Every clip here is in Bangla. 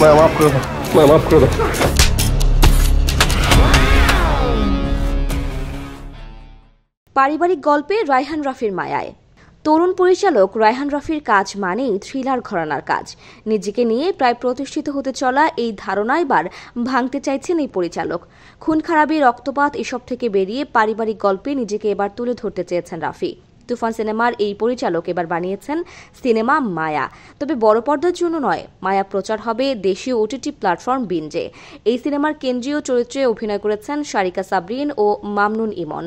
মাফ করে দাও, মাফ করে দাও। পারিবারিক গল্পে রায়হান রাফির মায়ায়। তরুণ পরিচালক রায়হান রাফির কাজ মানেই থ্রিলার ঘরানার কাজ। নিজেকে নিয়ে প্রায় প্রতিষ্ঠিত হতে চলা এই ধারণা এবার ভাঙতে চাইছেন এই পরিচালক। খুন খারাপি, রক্তপাত এসব থেকে বেরিয়ে পারিবারিক গল্পে নিজেকে এবার তুলে ধরতে চেয়েছেন রাফি। তুফান সিনেমার এই পরিচালক এবার বানিয়েছেন সিনেমা মায়া, তবে বড় পর্দার জন্য নয়। মায়া প্রচার হবে দেশীয় ওটিটি প্ল্যাটফর্ম বিঞ্জে। এই সিনেমার কেন্দ্রীয় চরিত্রে অভিনয় করেছেন সারিকা সাবরিন ও মামনুন ইমন।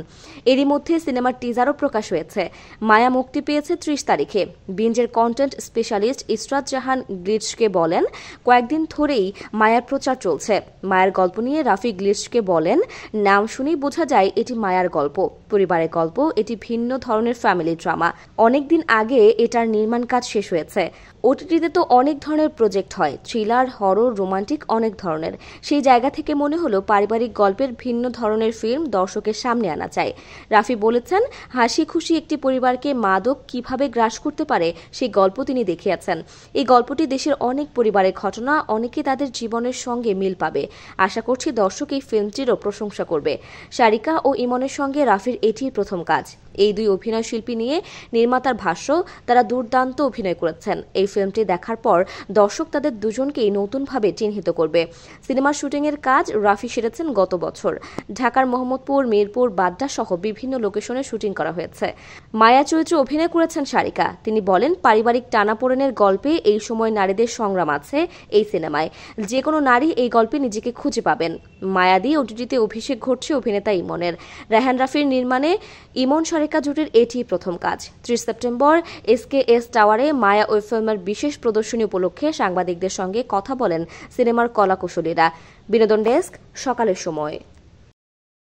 এরই মধ্যে সিনেমার টিজারও প্রকাশ হয়েছে। মায়া মুক্তি পেয়েছে 30 তারিখে। বিঞ্জের কন্টেন্ট স্পেশালিস্ট ইসরাত জাহান গ্লিচকে বলেন, কয়েকদিন ধরেই মায়ার প্রচার চলছে। মায়ার গল্প নিয়ে রাফি গ্লিচকে বলেন, নাম শুনেই বোঝা যায় এটি মায়ার গল্প, পরিবারের গল্প। এটি ভিন্ন ধরনের ফ্যামিলি ড্রামা। অনেকদিন আগে এটার নির্মাণ কাজ শেষ হয়েছে। ওটিটিতে তো অনেক ধরনের প্রজেক্ট হয়, থ্রিলার, হরর, রোমান্টিক, অনেক ধরনের। সেই জায়গা থেকে মনে হলো পারিবারিক গল্পের ভিন্ন ধরনের ফিল্ম দর্শকের সামনে আনা চাই। রাফি বলেছেন, হাসি খুশি একটি পরিবারকে মাদক কিভাবে গ্রাস করতে পারে সেই গল্প তিনি দেখিয়েছেন। এই গল্পটি দেশের অনেক পরিবারের ঘটনা, অনেকে তাদের জীবনের সঙ্গে মিল পাবে। আশা করছি দর্শক এই ফিল্মটিরও প্রশংসা করবে। সারিকা ও ইমনের সঙ্গে রাফির এটিই প্রথম কাজ। এই দুই অভিনয় শিল্পী নিয়ে নির্মাতার ভাষ্য, তারা দুর্দান্ত অভিনয় করেছেন। এই ফিল্মটি দেখার পর দর্শক তাদের দুজনকেই নতুনভাবে চিহ্নিত করবে। সিনেমার শুটিংয়ের কাজ রাফি সেরেছেন গত বছর। ঢাকার মোহাম্মদপুর, মিরপুর, বাড্ডা সহ বিভিন্ন লোকেশনে শুটিং করা হয়েছে। মায়া চরিত্রে অভিনয় করেছেন সারিকা। তিনি বলেন, পারিবারিক টানাপোড়েনের গল্পে এই সময় নারীদের সংগ্রাম আছে এই সিনেমায়। যে কোনো নারী এই গল্পে নিজেকে খুঁজে পাবেন। মায়া দিয়ে ওটিটিতে অভিষেক ঘটছে অভিনেতা ইমনের। রায়হান রাফির নির্মাণে ইমন সারিকা জুটির এটি প্রথম কাজ। 30 সেপ্টেম্বর SKS টাওয়ারে মায়া ওই ফিল্মের বিশেষ প্রদর্শনী উপলক্ষে সাংবাদিকদের সঙ্গে কথা বলেন সিনেমার কলাকুশলীরা। বিনোদন ডেস্ক, সকালের সময়।